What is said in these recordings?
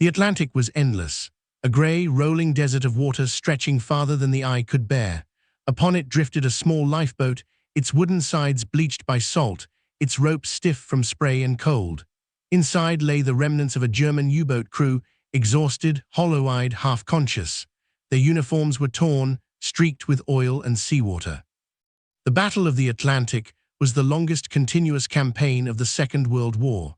The Atlantic was endless, a grey, rolling desert of water stretching farther than the eye could bear. Upon it drifted a small lifeboat, its wooden sides bleached by salt, its ropes stiff from spray and cold. Inside lay the remnants of a German U-boat crew, exhausted, hollow-eyed, half-conscious. Their uniforms were torn, streaked with oil and seawater. The Battle of the Atlantic was the longest continuous campaign of the Second World War.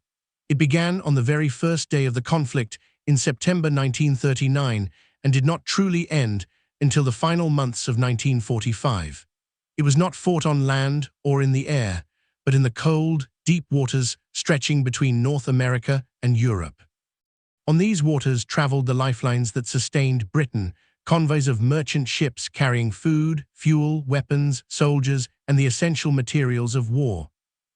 It began on the very first day of the conflict in September 1939 and did not truly end until the final months of 1945. It was not fought on land or in the air, but in the cold, deep waters stretching between North America and Europe. On these waters traveled the lifelines that sustained Britain, convoys of merchant ships carrying food, fuel, weapons, soldiers, and the essential materials of war.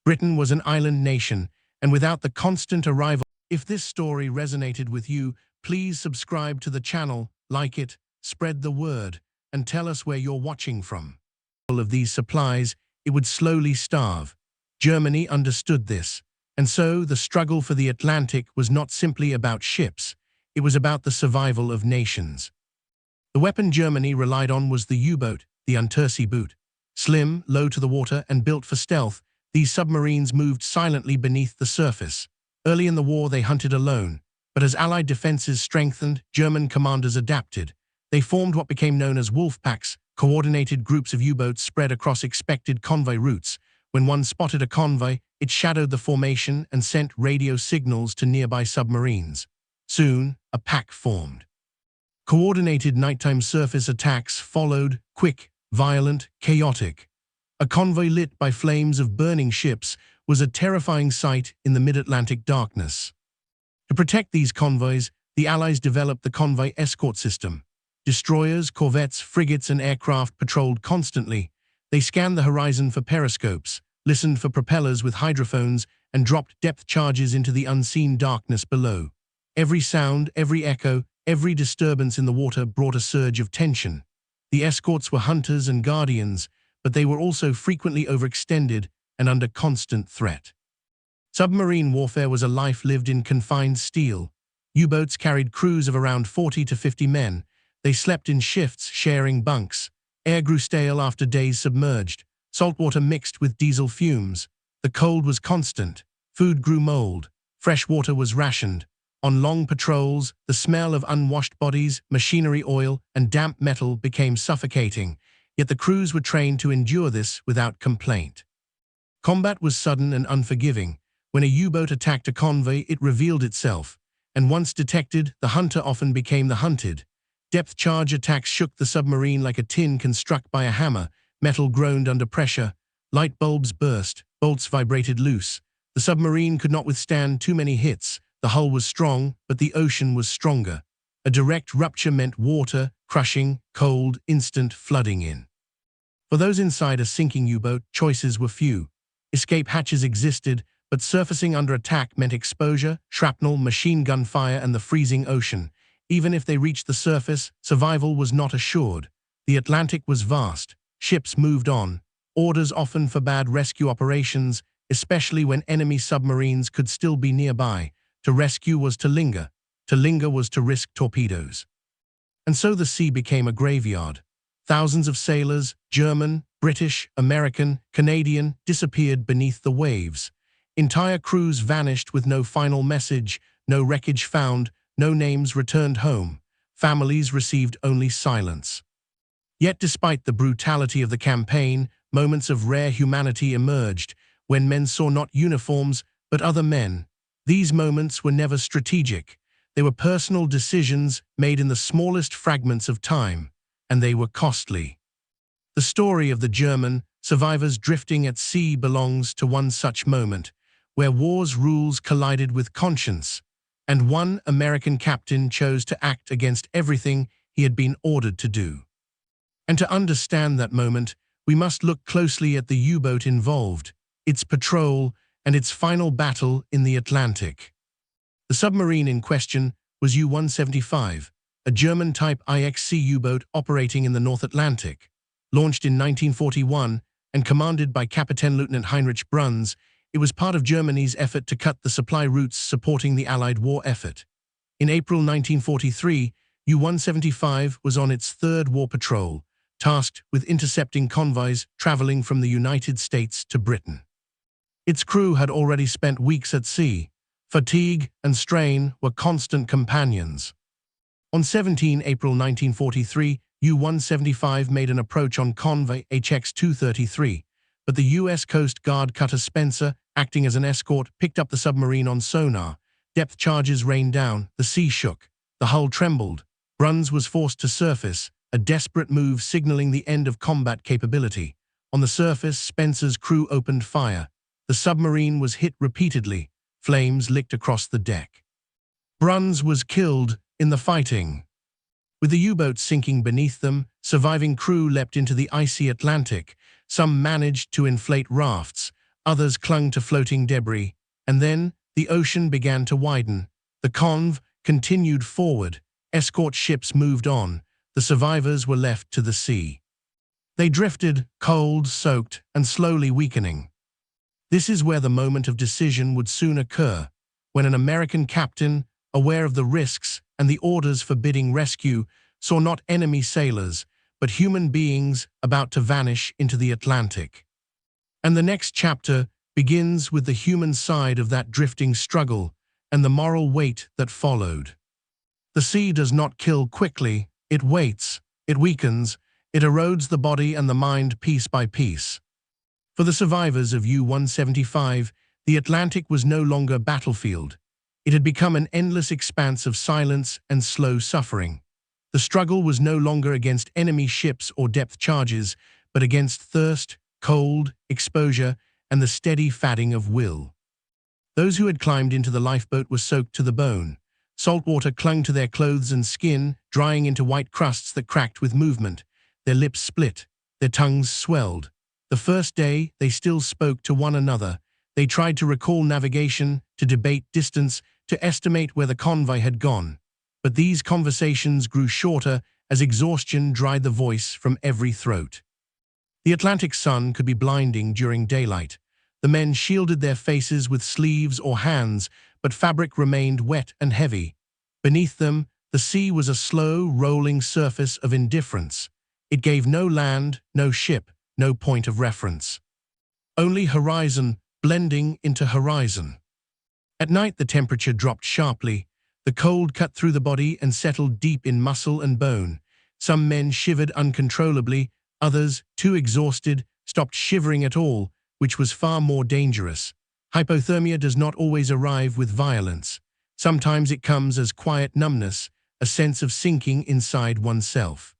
Britain was an island nation, and without the constant arrival. If this story resonated with you, please subscribe to the channel, like it, spread the word, and tell us where you're watching from. Of these supplies, it would slowly starve. Germany understood this, and so the struggle for the Atlantic was not simply about ships, it was about the survival of nations. The weapon Germany relied on was the U-boat, the Unterseeboot. Slim, low to the water, and built for stealth, these submarines moved silently beneath the surface. Early in the war they hunted alone, but as Allied defenses strengthened, German commanders adapted. They formed what became known as wolf packs, coordinated groups of U-boats spread across expected convoy routes. When one spotted a convoy, it shadowed the formation and sent radio signals to nearby submarines. Soon, a pack formed. Coordinated nighttime surface attacks followed, quick, violent, chaotic. A convoy lit by flames of burning ships was a terrifying sight in the mid-Atlantic darkness. To protect these convoys, the Allies developed the convoy escort system. Destroyers, corvettes, frigates, and aircraft patrolled constantly. They scanned the horizon for periscopes, listened for propellers with hydrophones, and dropped depth charges into the unseen darkness below. Every sound, every echo, every disturbance in the water brought a surge of tension. The escorts were hunters and guardians, but they were also frequently overextended and under constant threat. Submarine warfare was a life lived in confined steel. U-boats carried crews of around 40 to 50 men. They slept in shifts, sharing bunks. Air grew stale after days submerged. Saltwater mixed with diesel fumes. The cold was constant. Food grew mold. Fresh water was rationed. On long patrols, the smell of unwashed bodies, machinery oil, and damp metal became suffocating, yet the crews were trained to endure this without complaint. Combat was sudden and unforgiving. When a U-boat attacked a convoy, it revealed itself, and once detected, the hunter often became the hunted. Depth charge attacks shook the submarine like a tin can struck by a hammer. Metal groaned under pressure. Light bulbs burst. Bolts vibrated loose. The submarine could not withstand too many hits. The hull was strong, but the ocean was stronger. A direct rupture meant water, crushing, cold, instant flooding in. For those inside a sinking U-boat, choices were few. Escape hatches existed, but surfacing under attack meant exposure, shrapnel, machine gun fire, and the freezing ocean. Even if they reached the surface, survival was not assured. The Atlantic was vast. Ships moved on. Orders often forbade rescue operations, especially when enemy submarines could still be nearby. To rescue was to linger. To linger was to risk torpedoes. And so the sea became a graveyard. Thousands of sailors, German, British, American, Canadian, disappeared beneath the waves. Entire crews vanished with no final message, no wreckage found, no names returned home. Families received only silence. Yet despite the brutality of the campaign, moments of rare humanity emerged, when men saw not uniforms, but other men. These moments were never strategic. They were personal decisions made in the smallest fragments of time, and they were costly. The story of the German survivors drifting at sea belongs to one such moment, where war's rules collided with conscience, and one American captain chose to act against everything he had been ordered to do. And to understand that moment, we must look closely at the U-boat involved, its patrol, and its final battle in the Atlantic. The submarine in question was U-175, a German-type IXC U-boat operating in the North Atlantic. Launched in 1941 and commanded by Kapitän-Lieutenant Heinrich Bruns, it was part of Germany's effort to cut the supply routes supporting the Allied war effort. In April 1943, U-175 was on its third war patrol, tasked with intercepting convoys traveling from the United States to Britain. Its crew had already spent weeks at sea. Fatigue and strain were constant companions. On 17 April 1943, U-175 made an approach on convoy HX-233, but the U.S. Coast Guard cutter Spencer, acting as an escort, picked up the submarine on sonar. Depth charges rained down, the sea shook, the hull trembled. Bruns was forced to surface, a desperate move signaling the end of combat capability. On the surface, Spencer's crew opened fire. The submarine was hit repeatedly. Flames licked across the deck. Bruns was killed in the fighting. With the U-boat sinking beneath them, surviving crew leapt into the icy Atlantic. Some managed to inflate rafts, others clung to floating debris, and then the ocean began to widen. The conv continued forward. Escort ships moved on. The survivors were left to the sea. They drifted, cold, soaked, and slowly weakening. This is where the moment of decision would soon occur, when an American captain, aware of the risks and the orders forbidding rescue, saw not enemy sailors, but human beings about to vanish into the Atlantic. And the next chapter begins with the human side of that drifting struggle and the moral weight that followed. The sea does not kill quickly, it waits, it weakens, it erodes the body and the mind piece by piece. For the survivors of U-175, the Atlantic was no longer a battlefield. It had become an endless expanse of silence and slow suffering. The struggle was no longer against enemy ships or depth charges, but against thirst, cold, exposure, and the steady fatting of will. Those who had climbed into the lifeboat were soaked to the bone. Salt water clung to their clothes and skin, drying into white crusts that cracked with movement. Their lips split, their tongues swelled. The first day, they still spoke to one another. They tried to recall navigation, to debate distance, to estimate where the convoy had gone. But these conversations grew shorter as exhaustion dried the voice from every throat. The Atlantic sun could be blinding during daylight. The men shielded their faces with sleeves or hands, but fabric remained wet and heavy. Beneath them, the sea was a slow, rolling surface of indifference. It gave no land, no ship, no point of reference. Only horizon blending into horizon. At night the temperature dropped sharply. The cold cut through the body and settled deep in muscle and bone. Some men shivered uncontrollably, others, too exhausted, stopped shivering at all, which was far more dangerous. Hypothermia does not always arrive with violence. Sometimes it comes as quiet numbness, a sense of sinking inside oneself.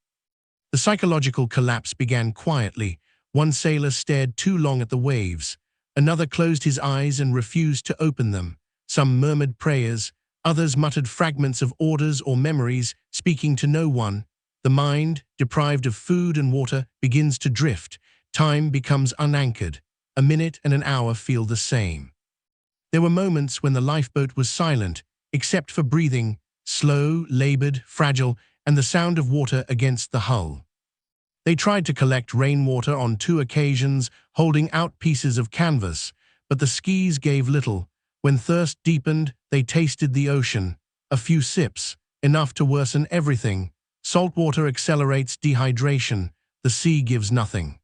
The psychological collapse began quietly. One sailor stared too long at the waves. Another closed his eyes and refused to open them. Some murmured prayers. Others muttered fragments of orders or memories, speaking to no one. The mind, deprived of food and water, begins to drift. Time becomes unanchored. A minute and an hour feel the same. There were moments when the lifeboat was silent, except for breathing, slow, labored, fragile, and the sound of water against the hull. They tried to collect rainwater on 2 occasions, holding out pieces of canvas, but the skis gave little. When thirst deepened, they tasted the ocean. A few sips, enough to worsen everything. Salt water accelerates dehydration. The sea gives nothing.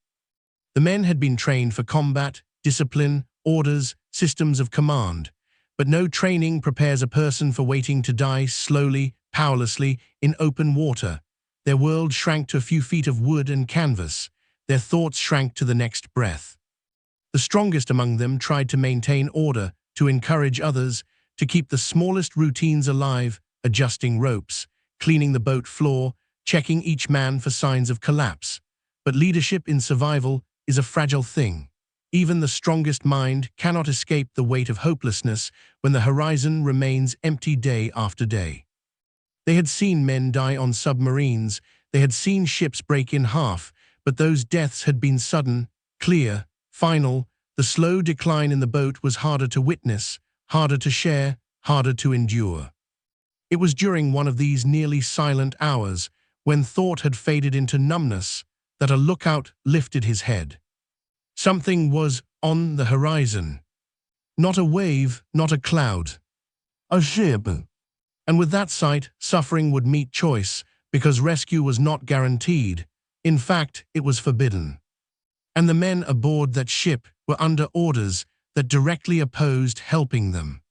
The men had been trained for combat, discipline, orders, systems of command. But no training prepares a person for waiting to die slowly, powerlessly, in open water. Their world shrank to a few feet of wood and canvas. Their thoughts shrank to the next breath. The strongest among them tried to maintain order, to encourage others, to keep the smallest routines alive, adjusting ropes, cleaning the boat floor, checking each man for signs of collapse. But leadership in survival is a fragile thing. Even the strongest mind cannot escape the weight of hopelessness when the horizon remains empty day after day. They had seen men die on submarines, they had seen ships break in half, but those deaths had been sudden, clear, final. The slow decline in the boat was harder to witness, harder to share, harder to endure. It was during one of these nearly silent hours, when thought had faded into numbness, that a lookout lifted his head. Something was on the horizon. Not a wave, not a cloud. A ship. And with that sight, suffering would meet choice, because rescue was not guaranteed. In fact, it was forbidden. And the men aboard that ship were under orders that directly opposed helping them.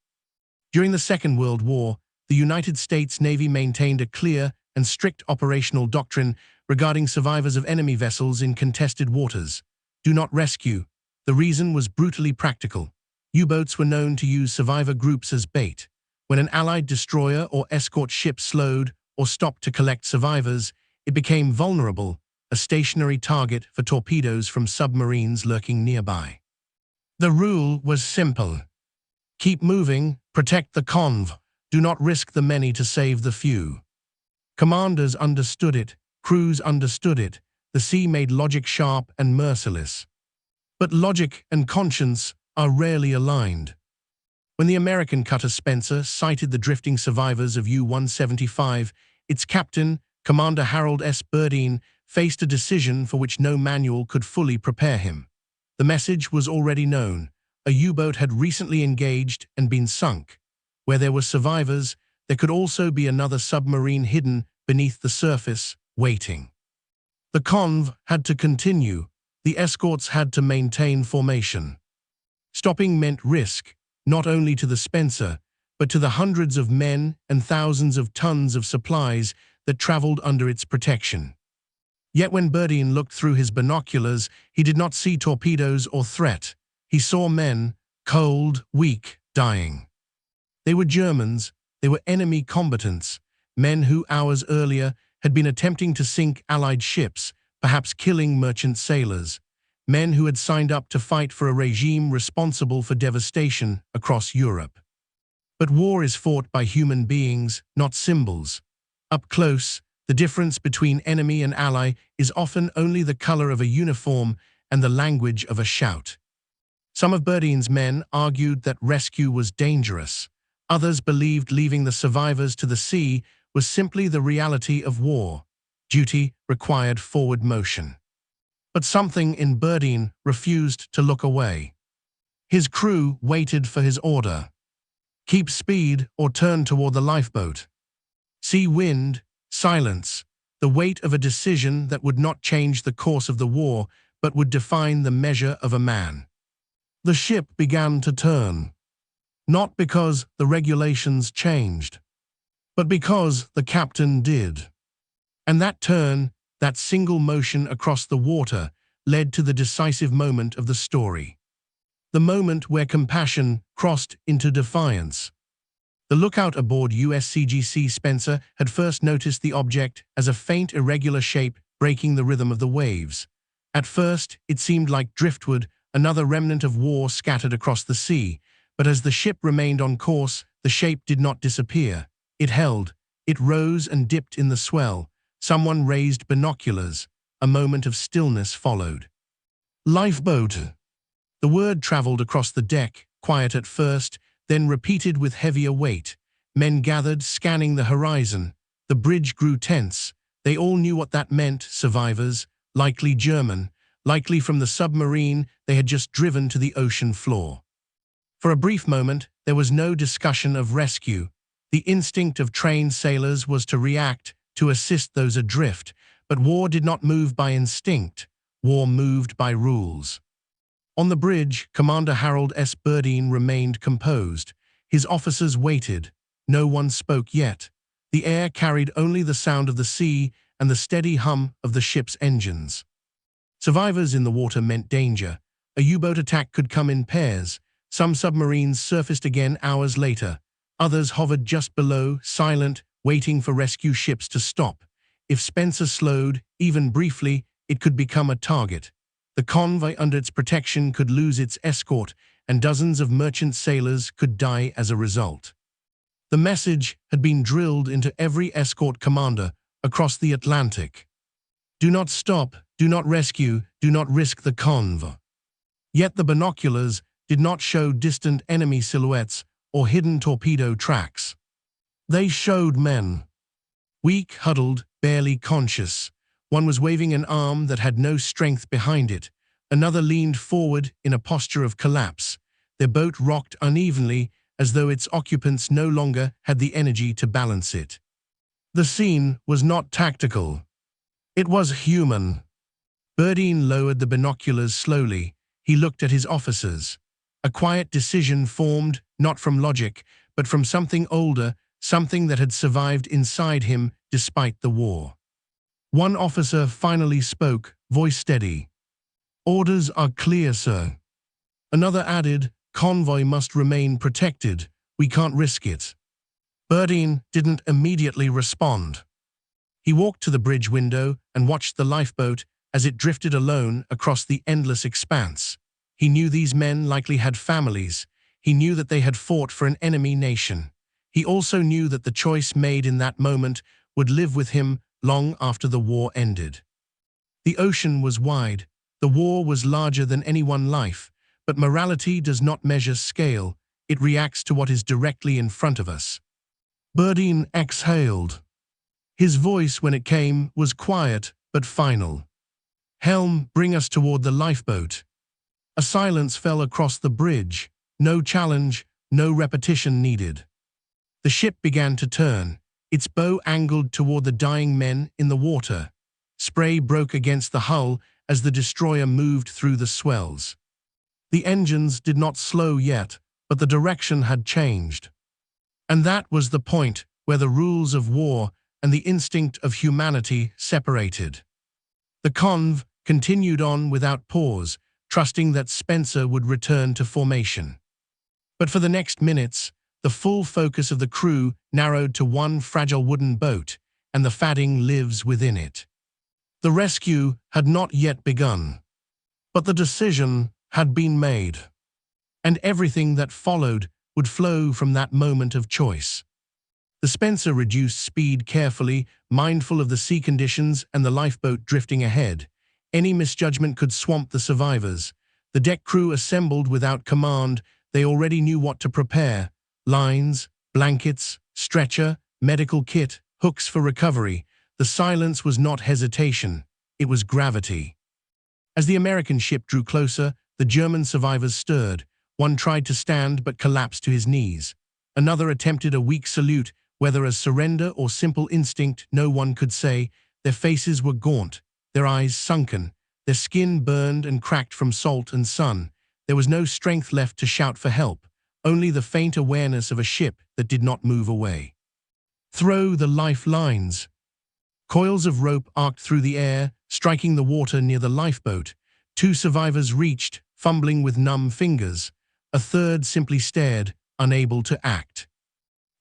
During the Second World War, the United States Navy maintained a clear and strict operational doctrine regarding survivors of enemy vessels in contested waters. Do not rescue. The reason was brutally practical. U-boats were known to use survivor groups as bait. When an Allied destroyer or escort ship slowed or stopped to collect survivors, it became vulnerable, a stationary target for torpedoes from submarines lurking nearby. The rule was simple. Keep moving, protect the conv, do not risk the many to save the few. Commanders understood it, crews understood it, the sea made logic sharp and merciless. But logic and conscience are rarely aligned. When the American cutter Spencer sighted the drifting survivors of U-175, its captain, Commander Harold S. Burdine, faced a decision for which no manual could fully prepare him. The message was already known. A U-boat had recently engaged and been sunk. Where there were survivors, there could also be another submarine hidden beneath the surface, waiting. The conv had to continue. The escorts had to maintain formation. Stopping meant risk, not only to the Spencer, but to the hundreds of men and thousands of tons of supplies that traveled under its protection. Yet when Burdine looked through his binoculars, he did not see torpedoes or threat. He saw men, cold, weak, dying. They were Germans, they were enemy combatants, men who hours earlier had been attempting to sink Allied ships, perhaps killing merchant sailors, men who had signed up to fight for a regime responsible for devastation across Europe. But war is fought by human beings, not symbols. Up close, the difference between enemy and ally is often only the color of a uniform and the language of a shout. Some of Burdine's men argued that rescue was dangerous. Others believed leaving the survivors to the sea was simply the reality of war. Duty required forward motion. But something in Burdine refused to look away. His crew waited for his order. Keep speed or turn toward the lifeboat. Sea wind, silence, the weight of a decision that would not change the course of the war, but would define the measure of a man. The ship began to turn. Not because the regulations changed, but because the captain did. And that turn, that single motion across the water, led to the decisive moment of the story. The moment where compassion crossed into defiance. The lookout aboard USCGC Spencer had first noticed the object as a faint irregular shape breaking the rhythm of the waves. At first, it seemed like driftwood, another remnant of war scattered across the sea, but as the ship remained on course, the shape did not disappear. It held, it rose and dipped in the swell. Someone raised binoculars. A moment of stillness followed. Lifeboat. The word traveled across the deck, quiet at first, then repeated with heavier weight. Men gathered, scanning the horizon. The bridge grew tense. They all knew what that meant, survivors, likely German, likely from the submarine they had just driven to the ocean floor. For a brief moment, there was no discussion of rescue. The instinct of trained sailors was to react, to assist those adrift, but war did not move by instinct. War moved by rules. On the bridge, Commander Harold S. Burdine remained composed. His officers waited. No one spoke yet. The air carried only the sound of the sea and the steady hum of the ship's engines. Survivors in the water meant danger. A U-boat attack could come in pairs. Some submarines surfaced again hours later. Others hovered just below, silent, waiting for rescue ships to stop. If Spencer slowed, even briefly, it could become a target. The convoy under its protection could lose its escort, and dozens of merchant sailors could die as a result. The message had been drilled into every escort commander across the Atlantic. Do not stop, do not rescue, do not risk the convoy. Yet the binoculars did not show distant enemy silhouettes or hidden torpedo tracks. They showed men. Weak, huddled, barely conscious. One was waving an arm that had no strength behind it. Another leaned forward in a posture of collapse. Their boat rocked unevenly as though its occupants no longer had the energy to balance it. The scene was not tactical. It was human. Burdine lowered the binoculars slowly. He looked at his officers. A quiet decision formed, not from logic, but from something older, something that had survived inside him despite the war. One officer finally spoke, voice steady. "Orders are clear, sir." Another added, "Convoy must remain protected. We can't risk it." Burdine didn't immediately respond. He walked to the bridge window and watched the lifeboat as it drifted alone across the endless expanse. He knew these men likely had families. He knew that they had fought for an enemy nation. He also knew that the choice made in that moment would live with him long after the war ended. The ocean was wide. The war was larger than any one life, but morality does not measure scale. It reacts to what is directly in front of us. Burdine exhaled. His voice, when it came, was quiet but final. "Helm, bring us toward the lifeboat." A silence fell across the bridge. No challenge, no repetition needed. The ship began to turn, its bow angled toward the dying men in the water. Spray broke against the hull as the destroyer moved through the swells. The engines did not slow yet, but the direction had changed. And that was the point where the rules of war and the instinct of humanity separated. The conv continued on without pause, trusting that Spencer would return to formation. But for the next minutes, the full focus of the crew narrowed to one fragile wooden boat, and the fadding lives within it. The rescue had not yet begun, but the decision had been made, and everything that followed would flow from that moment of choice. The Spencer reduced speed carefully, mindful of the sea conditions and the lifeboat drifting ahead. Any misjudgment could swamp the survivors. The deck crew assembled without command. They already knew what to prepare: lines, blankets, stretcher, medical kit, hooks for recovery. The silence was not hesitation, it was gravity. As the American ship drew closer, the German survivors stirred. One tried to stand but collapsed to his knees. Another attempted a weak salute, whether as surrender or simple instinct, no one could say. Their faces were gaunt, their eyes sunken, their skin burned and cracked from salt and sun. There was no strength left to shout for help, only the faint awareness of a ship that did not move away. "Throw the lifelines." Coils of rope arced through the air, striking the water near the lifeboat. Two survivors reached, fumbling with numb fingers. A third simply stared, unable to act.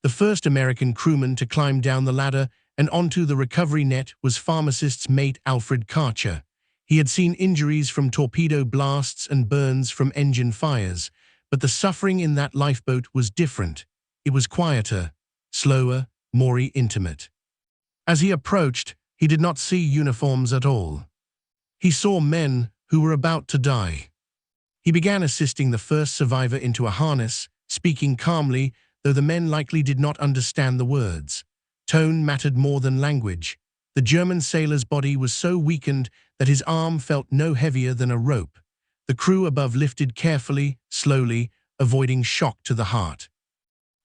The first American crewman to climb down the ladder and onto the recovery net was pharmacist's mate Alfred Karcher. He had seen injuries from torpedo blasts and burns from engine fires, but the suffering in that lifeboat was different. It was quieter, slower, more intimate. As he approached, he did not see uniforms at all. He saw men who were about to die. He began assisting the first survivor into a harness, speaking calmly, though the men likely did not understand the words. Tone mattered more than language. The German sailor's body was so weakened that his arm felt no heavier than a rope. The crew above lifted carefully, slowly, avoiding shock to the heart.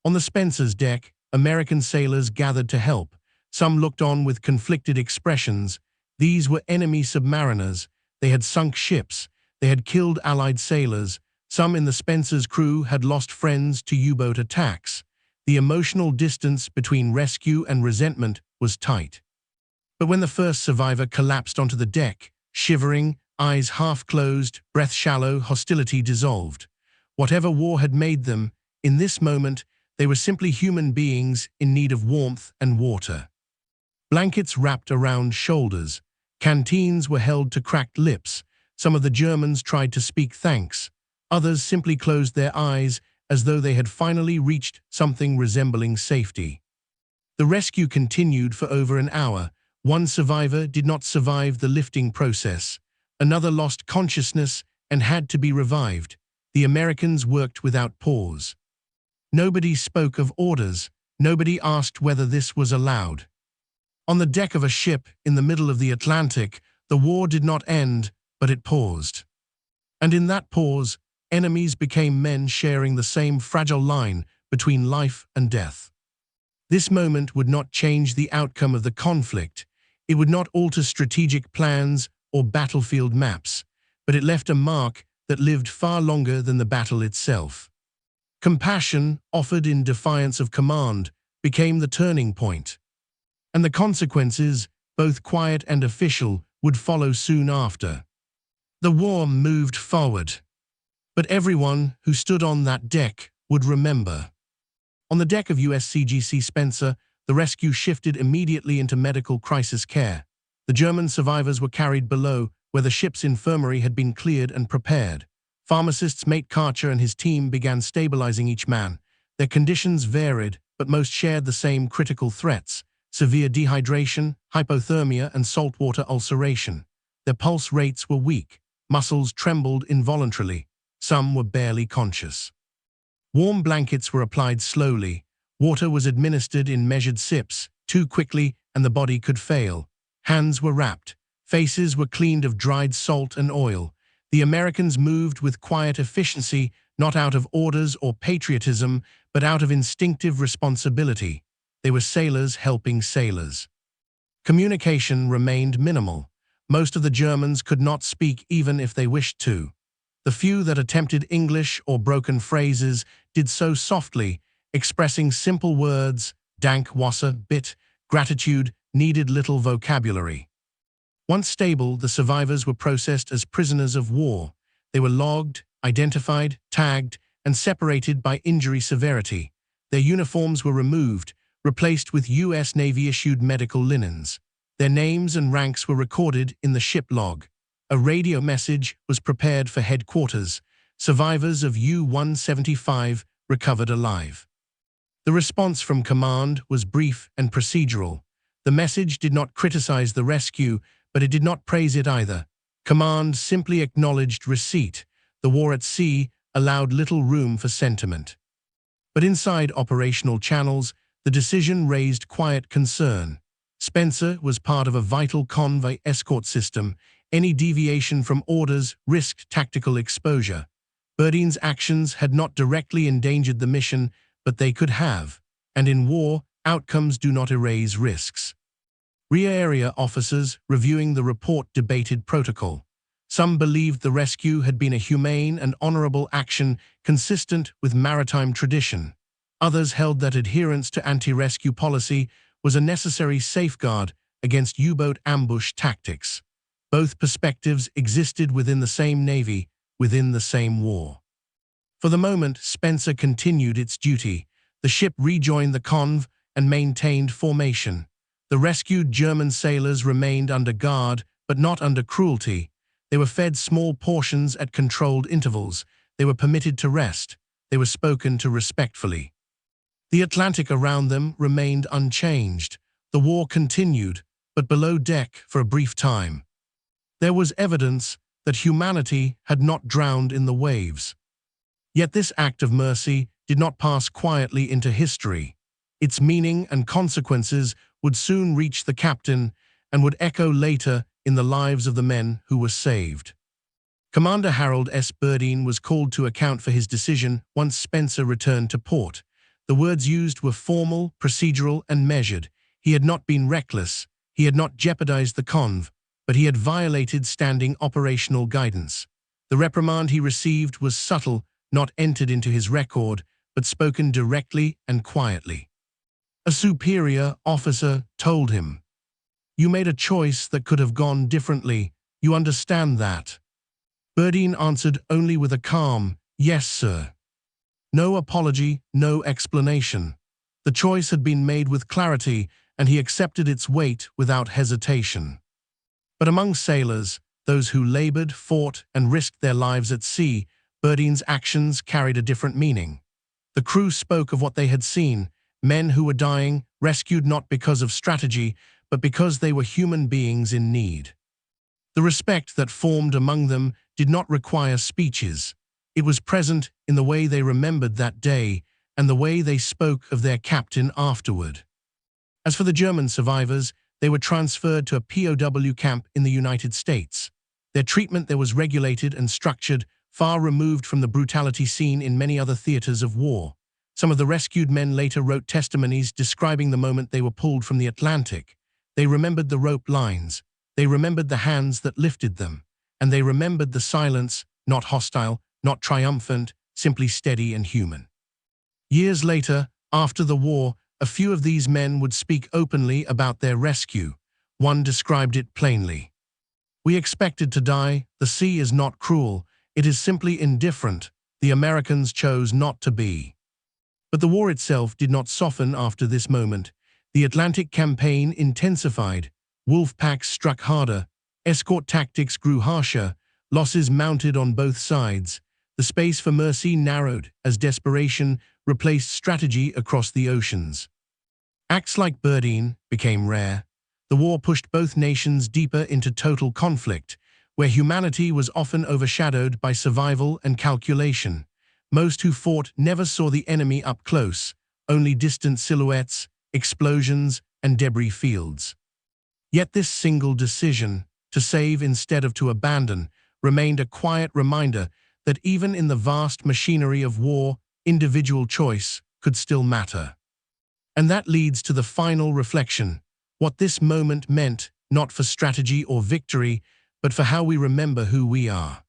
On the Spencer's deck, American sailors gathered to help. Some looked on with conflicted expressions. These were enemy submariners. They had sunk ships. They had killed Allied sailors. Some in the Spencer's crew had lost friends to U-boat attacks. The emotional distance between rescue and resentment was tight. But when the first survivor collapsed onto the deck, shivering, eyes half closed, breath shallow, hostility dissolved. Whatever war had made them, in this moment, they were simply human beings in need of warmth and water. Blankets wrapped around shoulders. Canteens were held to cracked lips. Some of the Germans tried to speak thanks. Others simply closed their eyes as though they had finally reached something resembling safety. The rescue continued for over an hour. One survivor did not survive the lifting process. Another lost consciousness and had to be revived. The Americans worked without pause. Nobody spoke of orders. Nobody asked whether this was allowed. On the deck of a ship in the middle of the Atlantic, the war did not end, but it paused. And in that pause, enemies became men sharing the same fragile line between life and death. This moment would not change the outcome of the conflict. It would not alter strategic plans or battlefield maps, but it left a mark that lived far longer than the battle itself. Compassion, offered in defiance of command, became the turning point. And the consequences, both quiet and official, would follow soon after. The war moved forward, but everyone who stood on that deck would remember. On the deck of USCGC Spencer, the rescue shifted immediately into medical crisis care. The German survivors were carried below, where the ship's infirmary had been cleared and prepared. Pharmacists Mate Karcher and his team began stabilizing each man. Their conditions varied, but most shared the same critical threats: severe dehydration, hypothermia, and saltwater ulceration. Their pulse rates were weak. Muscles trembled involuntarily. Some were barely conscious. Warm blankets were applied slowly. Water was administered in measured sips, too quickly, and the body could fail. Hands were wrapped. Faces were cleaned of dried salt and oil. The Americans moved with quiet efficiency, not out of orders or patriotism, but out of instinctive responsibility. They were sailors helping sailors. Communication remained minimal. Most of the Germans could not speak even if they wished to. The few that attempted English or broken phrases did so softly, expressing simple words: dank Wasser, bit, gratitude, needed little vocabulary. Once stable, the survivors were processed as prisoners of war. They were logged, identified, tagged, and separated by injury severity. Their uniforms were removed, replaced with U.S. Navy-issued medical linens. Their names and ranks were recorded in the ship log. A radio message was prepared for headquarters. Survivors of U-175 recovered alive. The response from command was brief and procedural. The message did not criticize the rescue, but it did not praise it either. Command simply acknowledged receipt. The war at sea allowed little room for sentiment. But inside operational channels, the decision raised quiet concern. Spencer was part of a vital convoy escort system. Any deviation from orders risked tactical exposure. Berdine's actions had not directly endangered the mission, but they could have. And in war, outcomes do not erase risks. Rear area officers reviewing the report debated protocol. Some believed the rescue had been a humane and honorable action consistent with maritime tradition. Others held that adherence to anti-rescue policy was a necessary safeguard against U-boat ambush tactics. Both perspectives existed within the same Navy, within the same war. For the moment, Spencer continued its duty. The ship rejoined the conv and maintained formation. The rescued German sailors remained under guard, but not under cruelty. They were fed small portions at controlled intervals. They were permitted to rest. They were spoken to respectfully. The Atlantic around them remained unchanged. The war continued, but below deck for a brief time. There was evidence that humanity had not drowned in the waves. Yet this act of mercy did not pass quietly into history. Its meaning and consequences would soon reach the captain and would echo later in the lives of the men who were saved. Commander Harold S. Burdine was called to account for his decision once Spencer returned to port. The words used were formal, procedural, and measured. He had not been reckless. He had not jeopardized the conv, but he had violated standing operational guidance. The reprimand he received was subtle, not entered into his record, but spoken directly and quietly. A superior officer told him, "You made a choice that could have gone differently. You understand that?" Burdine answered only with a calm, "Yes, sir." No apology, no explanation. The choice had been made with clarity, and he accepted its weight without hesitation. But among sailors, those who labored, fought, and risked their lives at sea, Burdine's actions carried a different meaning. The crew spoke of what they had seen: men who were dying, rescued not because of strategy, but because they were human beings in need. The respect that formed among them did not require speeches. It was present in the way they remembered that day and the way they spoke of their captain afterward. As for the German survivors, they were transferred to a POW camp in the United States. Their treatment there was regulated and structured, far removed from the brutality seen in many other theaters of war. Some of the rescued men later wrote testimonies describing the moment they were pulled from the Atlantic. They remembered the rope lines, they remembered the hands that lifted them, and they remembered the silence, not hostile, not triumphant, simply steady and human. Years later, after the war, a few of these men would speak openly about their rescue. One described it plainly. "We expected to die. The sea is not cruel. It is simply indifferent. The Americans chose not to be." But the war itself did not soften after this moment. The Atlantic campaign intensified. Wolf packs struck harder. Escort tactics grew harsher. Losses mounted on both sides. The space for mercy narrowed as desperation replaced strategy across the oceans. Acts like Burdine became rare. The war pushed both nations deeper into total conflict, where humanity was often overshadowed by survival and calculation. Most who fought never saw the enemy up close, only distant silhouettes, explosions, and debris fields. Yet this single decision, to save instead of to abandon, remained a quiet reminder that even in the vast machinery of war, individual choice could still matter. And that leads to the final reflection, what this moment meant, not for strategy or victory, but for how we remember who we are.